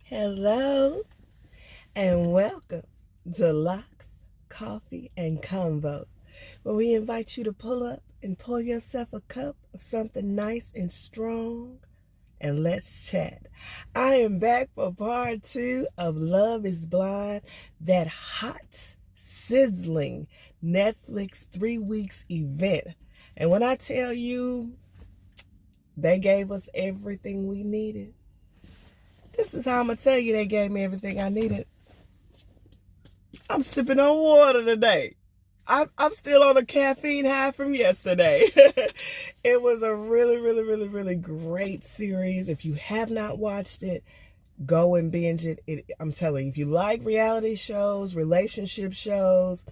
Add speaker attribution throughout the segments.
Speaker 1: Hello and welcome to Locks, Coffee, and Convo, where we invite you to pull up and pour yourself a cup of something nice and strong and let's chat. I am back for part 2 of Love is Blind, that hot, sizzling Netflix 3 weeks event. And when I tell you they gave us everything we needed, this is how I'm going to tell you they gave me everything I needed. I'm sipping on water today. I'm still on a caffeine high from yesterday. It was a really great series. If you have not watched it, go and binge it. I'm telling you, if you like reality shows, relationship shows,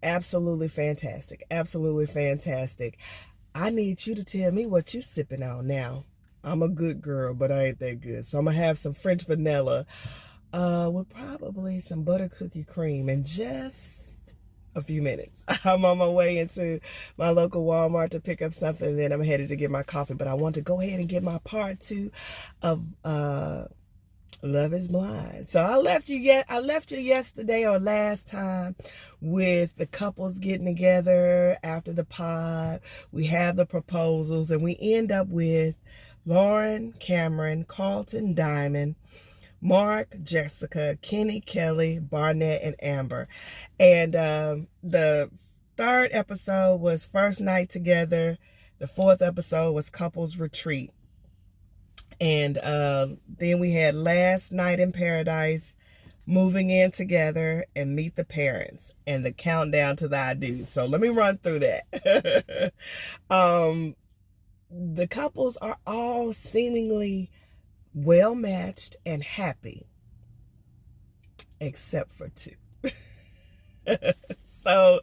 Speaker 1: absolutely fantastic. Absolutely fantastic. I need you to tell me what you sipping on now. I'm a good girl, but I ain't that good. So I'm going to have some French vanilla with probably some butter cookie cream in just a few minutes. I'm on my way into my local Walmart to pick up something, and then I'm headed to get my coffee. But I want to go ahead and get my part 2 of Love is Blind. So I left you yesterday or last time with the couples getting together after the pod. We have the proposals, and we end up with Lauren, Cameron, Carlton, Diamond, Mark, Jessica, Kenny, Kelly, Barnett, and Amber. And the third episode was First Night Together. The fourth episode was Couples Retreat. And then we had Last Night in Paradise, Moving In Together, and Meet the Parents, and the countdown to the I Do. So let me run through that. The couples are all seemingly well matched and happy, except for 2. So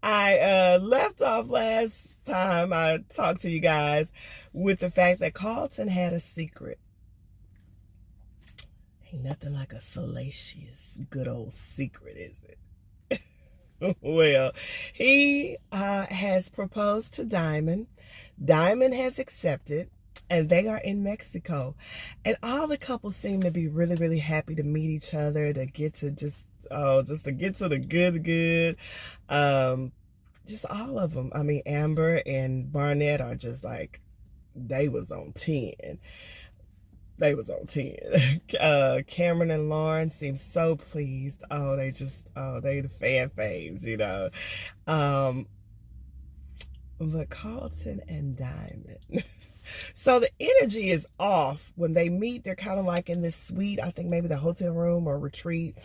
Speaker 1: I left off last time I talked to you guys with the fact that Carlton had a secret. Ain't nothing like a salacious, good old secret, is it? Well, he has proposed to Diamond. Diamond has accepted, and they are in Mexico. And all the couples seem to be really happy to meet each other, to get to just to get to the good. Just all of them. I mean, Amber and Barnett are just like, they was on 10. They was on 10. Cameron and Lauren seem so pleased. They the fan faves, you know. But Carlton and Diamond. So the energy is off when they meet. They're kind of like in this suite, I think maybe the hotel room or retreat.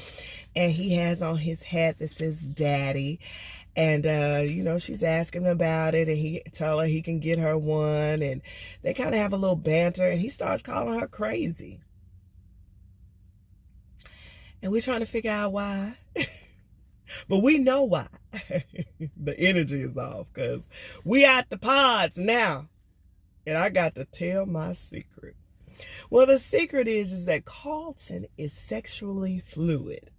Speaker 1: And he has on his hat that says Daddy. And, she's asking him about it, and he tell her he can get her one. And they kind of have a little banter, and he starts calling her crazy. And we're trying to figure out why. But we know why. The energy is off because we at the pods now. And I got to tell my secret. Well, the secret is that Carlton is sexually fluid.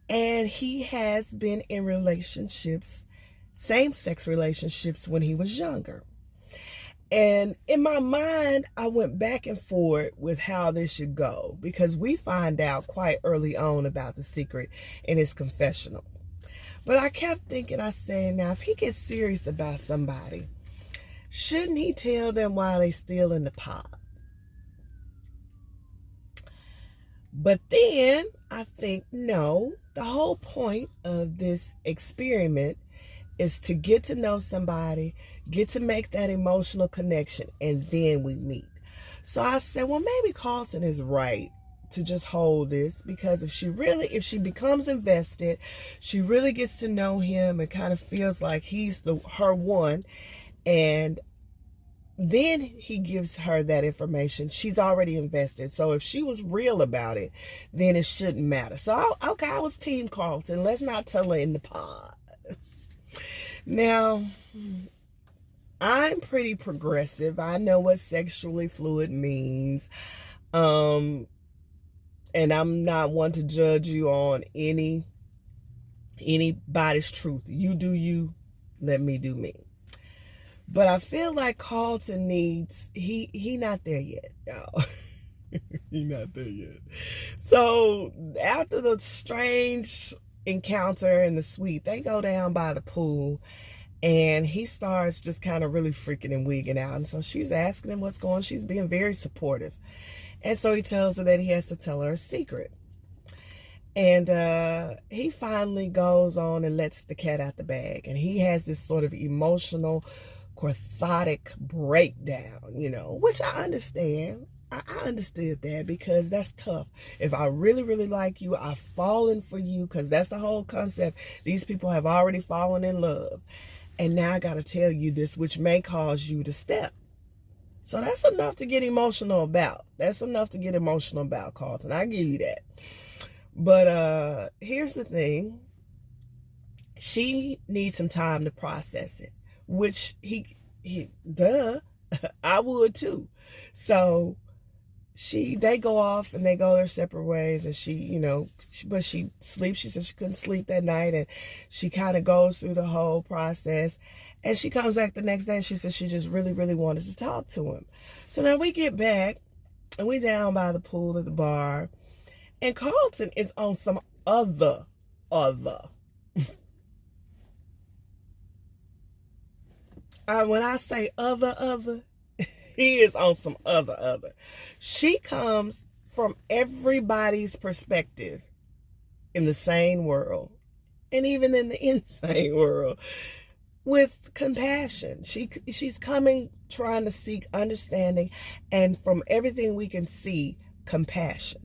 Speaker 1: And he has been in relationships, same-sex relationships, when he was younger. And in my mind, I went back and forth with how this should go, because we find out quite early on about the secret in his confessional. But I kept thinking, I said, now, if he gets serious about somebody, shouldn't he tell them while they're still in the pod? But then I think, no, the whole point of this experiment is to get to know somebody, get to make that emotional connection, and then we meet. So I said, well, maybe Carlton is right to just hold this, because if she becomes invested, she really gets to know him and kind of feels like he's her one, and then he gives her that information, she's already invested. So if she was real about it, then it shouldn't matter. So, I was Team Carlton. Let's not tell her in the pod. Now, I'm pretty progressive. I know what sexually fluid means. And I'm not one to judge you on anybody's truth. You do you, let me do me. But I feel like Carlton needs, he not there yet, y'all. He not there yet. So after the strange encounter in the suite, they go down by the pool, and he starts just kind of really freaking and wigging out. And so she's asking him what's going on. She's being very supportive. And so he tells her that he has to tell her a secret. And he finally goes on and lets the cat out the bag. And he has this sort of emotional, cathartic breakdown, you know, which I understand. I understood that, because that's tough. If I really, really like you, I've fallen for you, because that's the whole concept. These people have already fallen in love. And now I got to tell you this, which may cause you to step. So that's enough to get emotional about. That's enough to get emotional about, Carlton. I give you that. But here's the thing. She needs some time to process it, which duh, I would too. So they go off and they go their separate ways, and she, you know, but she sleeps. She said she couldn't sleep that night, and she kind of goes through the whole process, and she comes back the next day and she says she just really, really wanted to talk to him. So now we get back and we down by the pool at the bar, and Carlton is on some other. When I say other, he is on some other. She comes from everybody's perspective in the sane world, and even in the insane world, with compassion. She's coming trying to seek understanding, and from everything we can see, compassion.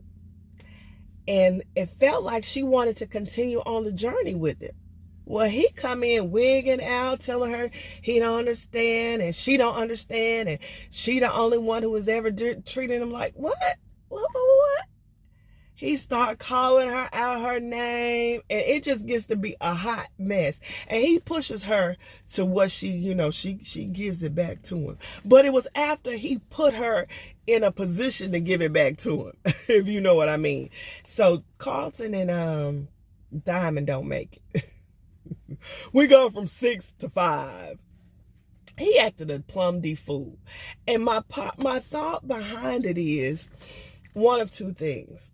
Speaker 1: And it felt like she wanted to continue on the journey with it. Well, he come in wigging out, telling her he don't understand, and she don't understand, and she the only one who was ever treating him like, what? He start calling her out her name, and it just gets to be a hot mess. And he pushes her to what she, you know, she gives it back to him. But it was after he put her in a position to give it back to him, if you know what I mean. So Carlton and Diamond don't make it. We go from 6 to 5. He acted a plum de fool. And my thought behind it is one of two things.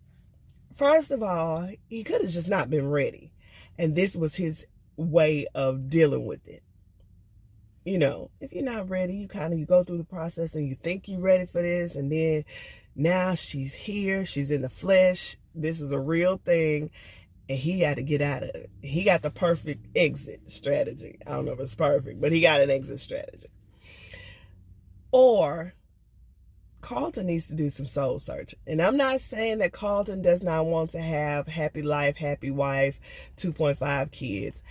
Speaker 1: First of all, he could have just not been ready. And this was his way of dealing with it. You know, if you're not ready, you go through the process and you think you're ready for this. And then now she's here. She's in the flesh. This is a real thing. And he had to get out of it. He got the perfect exit strategy. I don't know if it's perfect, but he got an exit strategy. Or Carlton needs to do some soul searching. And I'm not saying that Carlton does not want to have happy life, happy wife, 2.5 kids.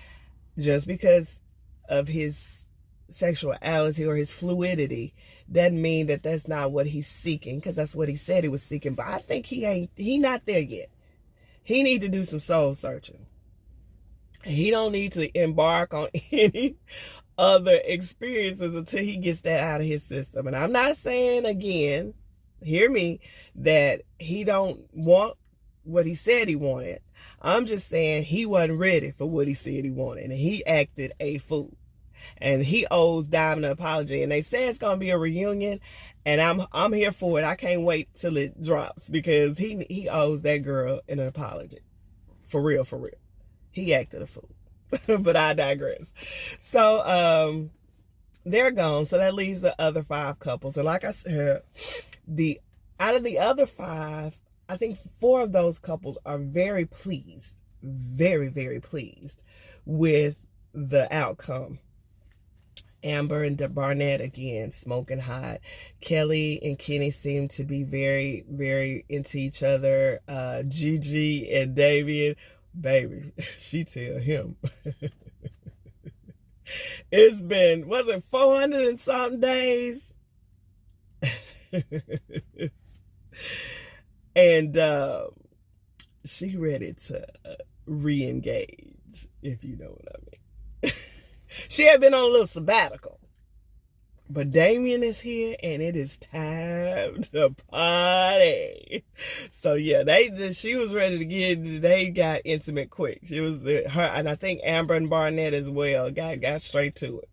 Speaker 1: Just because of his sexuality or his fluidity doesn't mean that that's not what he's seeking, because that's what he said he was seeking. But I think he not there yet. He need to do some soul searching. He don't need to embark on any other experiences until he gets that out of his system. And I'm not saying, again, hear me, that he don't want what he said he wanted. I'm just saying he wasn't ready for what he said he wanted, and he acted a fool. And he owes Diamond an apology. And they say it's gonna be a reunion, and I'm here for it. I can't wait till it drops, because he owes that girl an apology. For real. He acted a fool. But I digress. So they're gone. So that leaves the other 5 couples. And like I said, out of the other 5, I think 4 of those couples are very pleased. Very, very pleased with the outcome. Amber and Barnett, again, smoking hot. Kelly and Kenny seem to be very, very into each other. Gigi and Davian, baby, she tell him. It's been, was it 400 and something days? And she ready to re-engage, if you know what I mean. She had been on a little sabbatical. But Damien is here, and it is time to party. So yeah, she was ready to they got intimate quick. She was her, and I think Amber and Barnett as well got straight to it.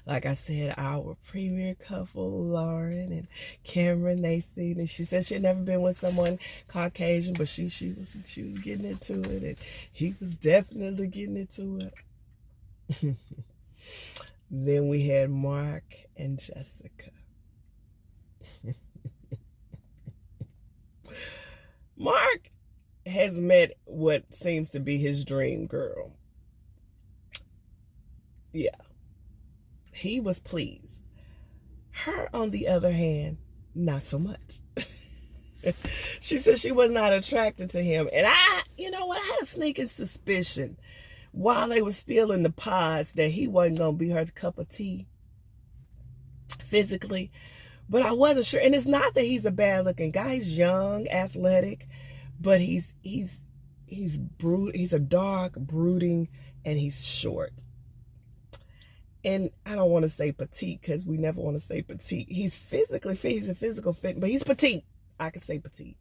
Speaker 1: Like I said, our premier couple, Lauren and Cameron, they seen it. She said she had never been with someone Caucasian, but she was getting into it, and he was definitely getting into it. Then we had Mark and Jessica. Mark has met what seems to be his dream girl. Yeah. He was pleased. Her, on the other hand, not so much. She said she was not attracted to him. And you know what? I had a sneaking suspicion while they were still in the pods that he wasn't going to be her cup of tea physically. But I wasn't sure. And it's not that he's a bad looking guy. He's young, athletic, but he's a dark, brooding, and he's short. And I don't want to say petite because we never want to say petite. He's physically fit. He's a physical fit, but he's petite. I could say petite.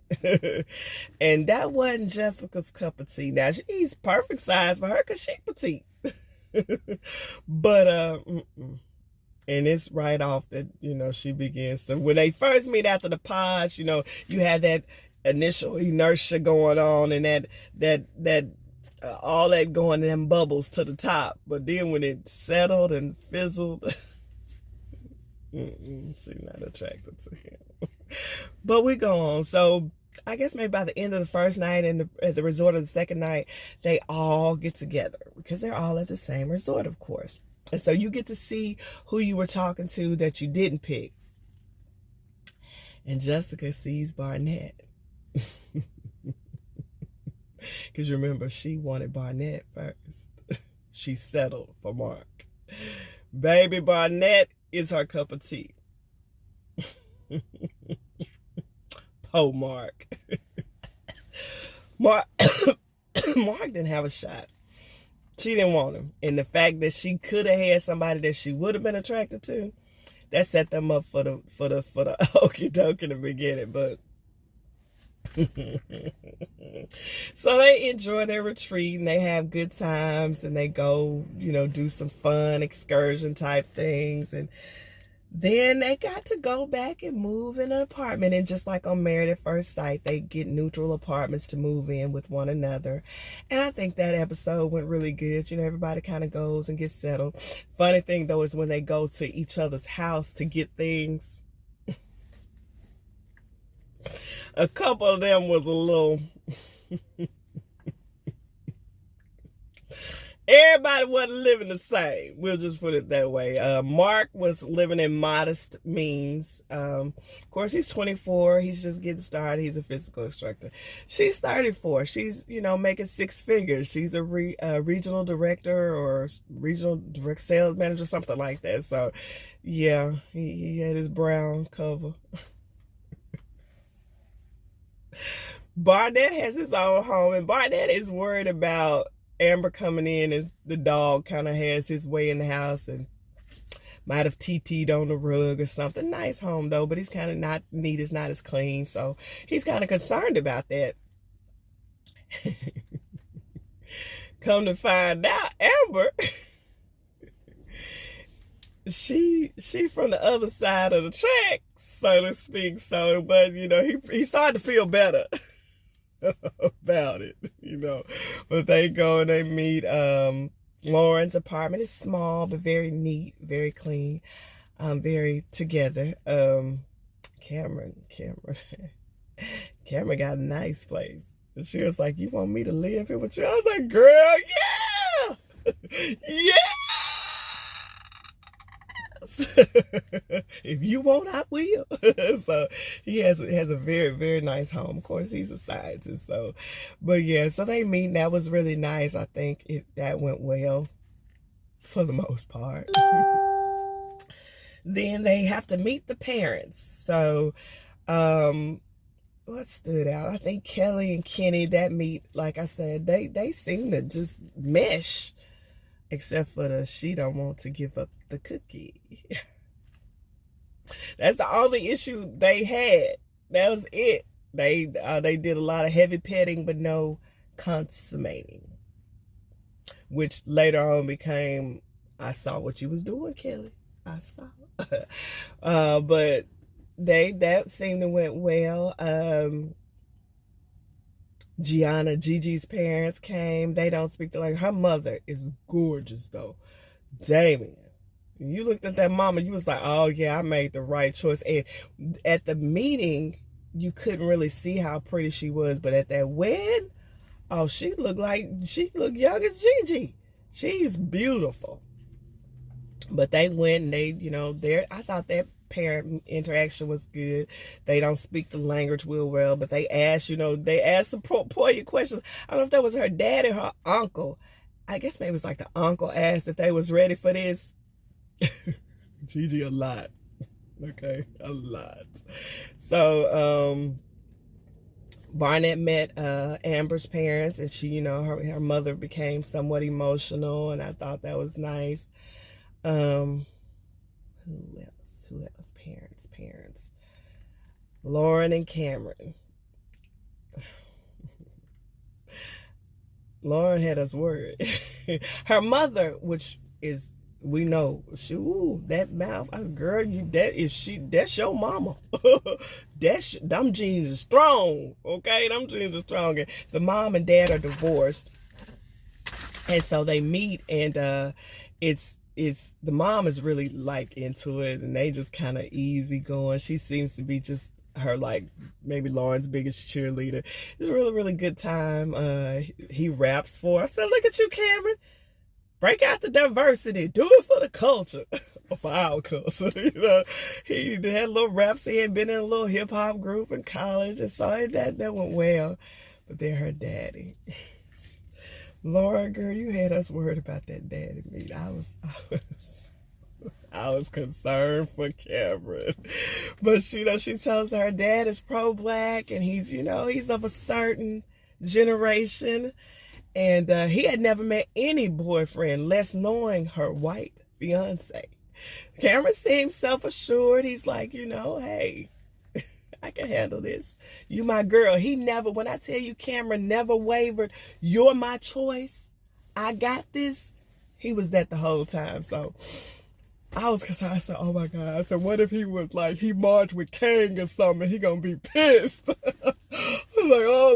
Speaker 1: And that wasn't Jessica's cup of tea. Now, he's perfect size for her because she's petite. But, and it's right off that, she begins to, when they first meet after the pods, you had that initial inertia going on and that all that going in them bubbles to the top. But then when it settled and fizzled, she's not attracted to him. But we go on. So I guess maybe by the end of the first night and at the resort of the second night, they all get together because they're all at the same resort, of course. And so you get to see who you were talking to that you didn't pick. And Jessica sees Barnett. Because remember, she wanted Barnett first. She settled for Mark. Baby, Barnett is her cup of tea. Oh, Mark. Mark didn't have a shot. She didn't want him. And the fact that she could have had somebody that she would have been attracted to, that set them up for the okie doke in the beginning. But so they enjoy their retreat and they have good times and they go, do some fun excursion type things. And then they got to go back and move in an apartment. And just like on Married at First Sight, they get neutral apartments to move in with one another. And I think that episode went really good. Everybody kind of goes and gets settled. Funny thing, though, is when they go to each other's house to get things, a couple of them was a little... Everybody wasn't living the same. We'll just put it that way. Mark was living in modest means. Of course, he's 24. He's just getting started. He's a physical instructor. She's 34. She's, making six figures. She's a regional director or regional direct sales manager, something like that. So, yeah, he had his brown cover. Barnett has his own home, and Barnett is worried about Amber coming in, and the dog kind of has his way in the house and might have TT'd on the rug or something. Nice home, though, but he's kind of not neat. It's not as clean, so he's kind of concerned about that. Come to find out, Amber, she from the other side of the track, so to speak. So, but, he started to feel better about it, but they go and they meet Lauren's apartment. Is small but very neat, very clean, very together. Cameron got a nice place. And she was like, "You want me to live here with you?" I was like, "Girl, yeah. Yeah." If you want, I will. So he has a very, very nice home. Of course, he's a scientist. So, but yeah, so they meet. And that was really nice. I think that went well for the most part. Then they have to meet the parents. So, what stood out? I think Kelly and Kenny, that meet, like I said, they seem to just mesh. Except for she don't want to give up the cookie. That's the only issue they had. That was it. They did a lot of heavy petting, but no consummating, which later on became I saw what you was doing, Kelly. I saw. But that seemed to went well. Gigi's parents came. They don't speak the language. Her mother is gorgeous though. Damien, you looked at that mama, you was like, oh yeah, I made the right choice. And at the meeting, you couldn't really see how pretty she was, but at that wedding, oh, she looked young as Gigi. She's beautiful. But they went and they, I thought that parent interaction was good. They don't speak the language real well, but they asked, some poignant questions. I don't know if that was her dad or her uncle. I guess maybe it was like the uncle asked if they was ready for this. Gigi a lot. Okay, a lot. So, Barnett met Amber's parents, and she, her mother became somewhat emotional, and I thought that was nice. Who else? Parents. Lauren and Cameron. Lauren had us worried. Her mother, which is, we know, that mouth, girl, that's your mama. Them genes are strong, okay? Them genes are strong. And the mom and dad are divorced. And so they meet, and it's the mom is really like into it, and they just kind of easy going. She seems to be just her, like, maybe Lauren's biggest cheerleader. It was a really, really good time. He raps for her. I said, look at you, Cameron. Break out the diversity. Do it for the culture. Or for our culture. He had a little raps. He had been in a little hip hop group in college, and so that went well. But then her daddy. Laura, girl, you had us worried about that daddy meet. I was concerned for Cameron. But she tells her dad is pro-black, and he's of a certain generation. And he had never met any boyfriend, less knowing her white fiance. Cameron seems self-assured. He's like, hey, I can handle this. You my girl. When I tell you Cameron never wavered, you're my choice, I got this, he was that the whole time. So I was concerned. I said, oh my God. I said, what if he was like, he marched with Kang or something, he gonna be pissed. I was like, oh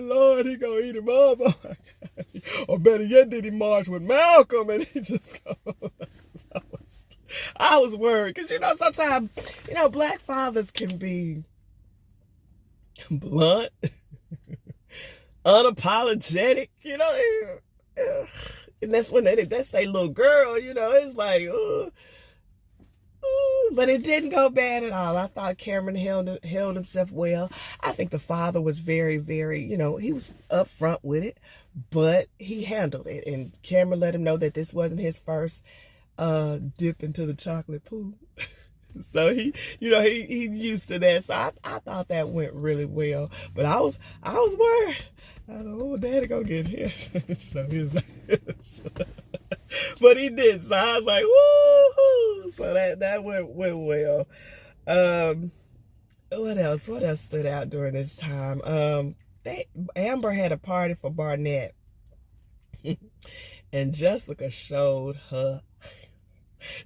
Speaker 1: Lord, he gonna eat him up. Oh my God. Or better yet, did he march with Malcolm and he just goes. I was worried because, sometimes, black fathers can be blunt, unapologetic, and that's when that's their little girl, it's like, but it didn't go bad at all. I thought Cameron held himself well. I think the father was very, very, he was upfront with it, but he handled it. And Cameron let him know that this wasn't his first dip into the chocolate pool. So he used to that. So I thought that went really well. But I was worried. I don't know, daddy gonna get here. So he was like, but he did. So I was like, woohoo! So that went well. What else stood out during this time? Amber had a party for Barnett. And Jessica showed her.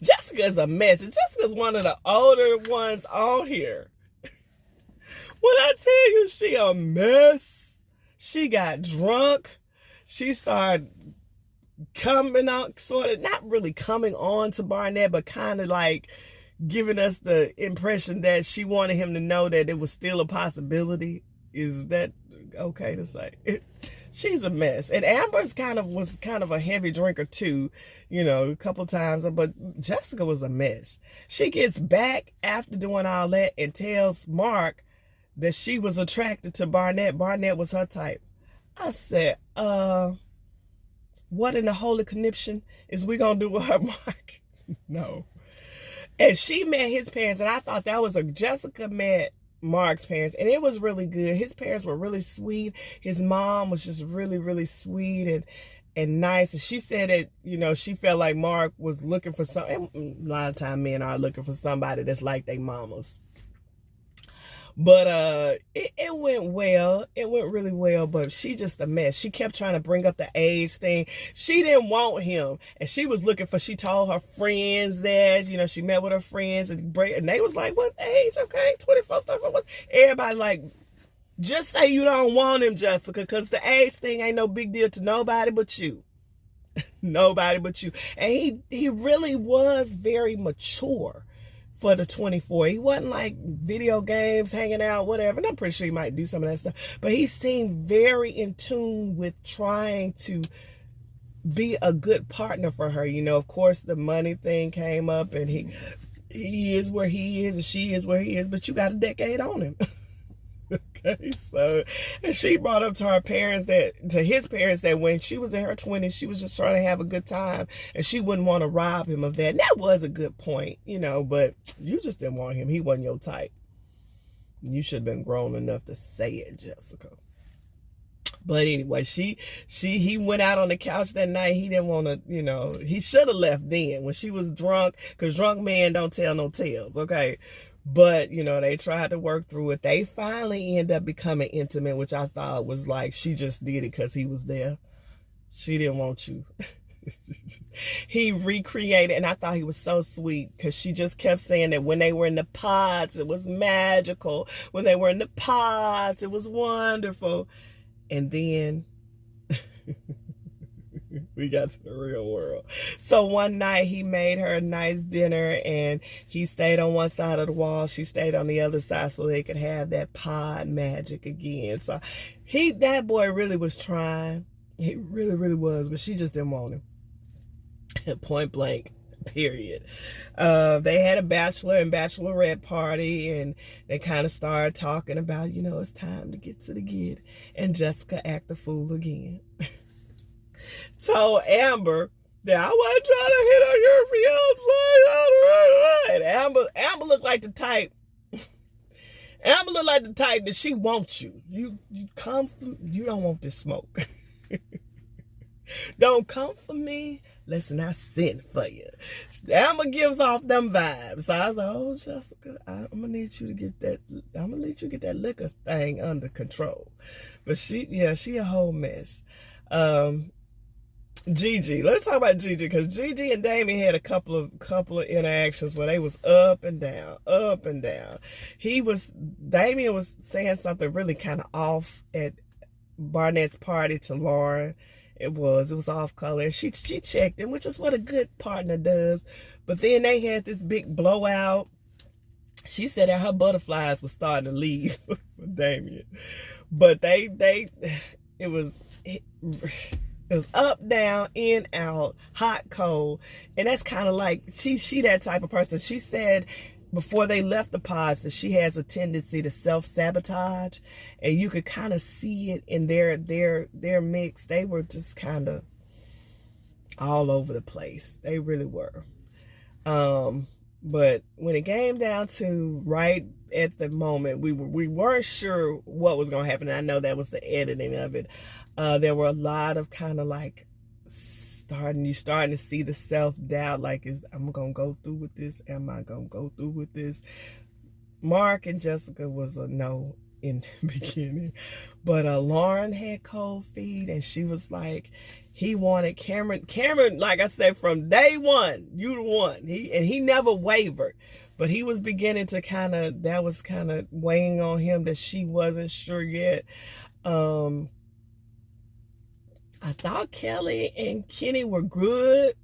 Speaker 1: Jessica's a mess. And Jessica's one of the older ones on here. When I tell you she a mess, she got drunk. She started coming on, sort of, not really coming on to Barnett, but kind of like giving us the impression that she wanted him to know that it was still a possibility. Is that okay to say? She's a mess. And Amber's was kind of a heavy drinker too, a couple times. But Jessica was a mess. She gets back after doing all that and tells Mark that she was attracted to Barnett. Barnett was her type. I said, what in the holy conniption is we gonna do with her, Mark? No. And she met his parents, and I thought that was Jessica met Mark's parents, and it was really good. His parents were really sweet. His mom was just really, really sweet and nice. And she said that, she felt like Mark was looking for something. A lot of time men are looking for somebody that's like their mamas. But it went well. It went really well, but she just a mess. She kept trying to bring up the age thing. She didn't want him. And she was looking for, she told her friends that, you know, she met with her friends and they was like, what age? Okay, 24, 34. What? Everybody like, just say you don't want him, Jessica, because the age thing ain't no big deal to nobody but you. Nobody but you. And he really was very mature for the 24. He wasn't like video games, hanging out, whatever. And I'm pretty sure he might do some of that stuff. But he seemed very in tune with trying to be a good partner for her. You know, of course, the money thing came up, and he is where he is and she is where he is, but you got a decade on him. Okay, so, and she brought up to her parents to his parents that when she was in her 20s, she was just trying to have a good time, and she wouldn't want to rob him of that. And that was a good point, you know, but you just didn't want him. He wasn't your type. You should have been grown enough to say it, Jessica. But anyway, he went out on the couch that night. He didn't want to, you know, he should have left then when she was drunk, because drunk men don't tell no tales, okay? But, you know, they tried to work through it. They finally end up becoming intimate, which I thought was like, she just did it because he was there. She didn't want you. He recreated, and I thought he was so sweet, because she just kept saying that when they were in the pods, it was magical. When they were in the pods, it was wonderful. And then we got to the real world. So one night he made her a nice dinner, and he stayed on one side of the wall. She stayed on the other side so they could have that pod magic again. So that boy really was trying. He really, really was, but she just didn't want him. Point blank. Period. They had a bachelor and bachelorette party, and they kind of started talking about, you know, it's time to get to the gid, and Jessica act the fool again. So Amber, that I wasn't trying to hit on your fiance. And Amber looked like the type. Amber looked like the type that she wants you. You come from, you don't want this smoke. Don't come for me. Listen, I sent for you. Amber gives off them vibes. So I was like, oh, Jessica, I'm gonna need you to get that liquor thing under control. But she a whole mess. Gigi, let's talk about Gigi, because Gigi and Damien had a couple of interactions where they was up and down. Damien was saying something really kind of off at Barnett's party to Lauren. It was off color. She checked him, which is what a good partner does. But then they had this big blowout. She said that her butterflies were starting to leave with Damien. But it was up, down, in, out, hot, cold. And that's kind of like, she that type of person. She said before they left the pods that she has a tendency to self-sabotage, and you could kind of see it in their mix. They were just kind of all over the place. They really were. But when it came down to right at the moment, we weren't sure what was going to happen. And I know that was the editing of it. There were a lot of kind of like starting to see the self-doubt, like, I'm going to go through with this? Am I going to go through with this? Mark and Jessica was a no in the beginning. But Lauren had cold feet, and she was like, he wanted Cameron, like I said, from day one, you the one. He never wavered. But he was beginning to that was kind of weighing on him that she wasn't sure yet. I thought Kelly and Kenny were good,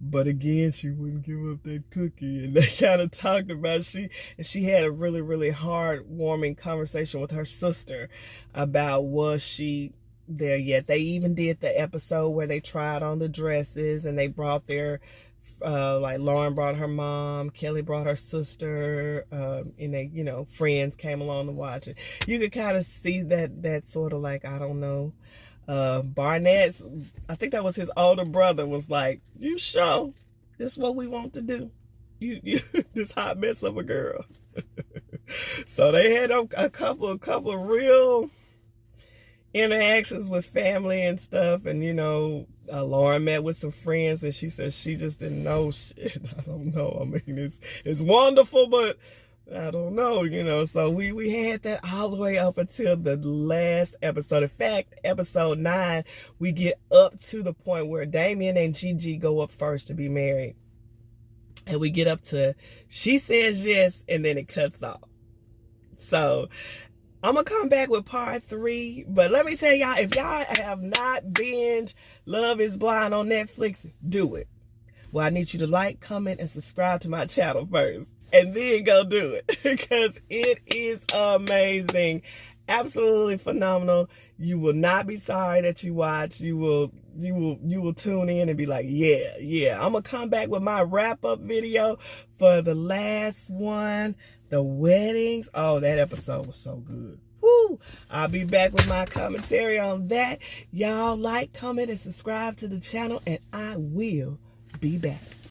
Speaker 1: but again, she wouldn't give up that cookie. And they kind of talked about she had a really, really heartwarming conversation with her sister about, was she there yet? They even did the episode where they tried on the dresses, and they brought their like Lauren brought her mom, Kelly brought her sister, and they, you know, friends came along to watch it. You could kind of see that sort of like, I don't know. Barnett's, I think that was his older brother, was like, you sure this is what we want to do? You this hot mess of a girl. So they had a couple of real interactions with family and stuff. And, you know, Lauren met with some friends, and she said she just didn't know shit. I don't know. I mean, it's wonderful, but I don't know, so we had that all the way up until the last episode. In fact, episode 9, we get up to the point where Damien and Gigi go up first to be married. And we get up to, she says yes, and then it cuts off. So I'm going to come back with part 3. But let me tell y'all, if y'all have not binged Love is Blind on Netflix, do it. Well, I need you to like, comment, and subscribe to my channel first. And then go do it. Because it is amazing. Absolutely phenomenal. You will not be sorry that you watch. You will tune in and be like, yeah. I'm going to come back with my wrap-up video for the last one. The weddings. Oh, that episode was so good. Woo! I'll be back with my commentary on that. Y'all like, comment, and subscribe to the channel. And I will be back.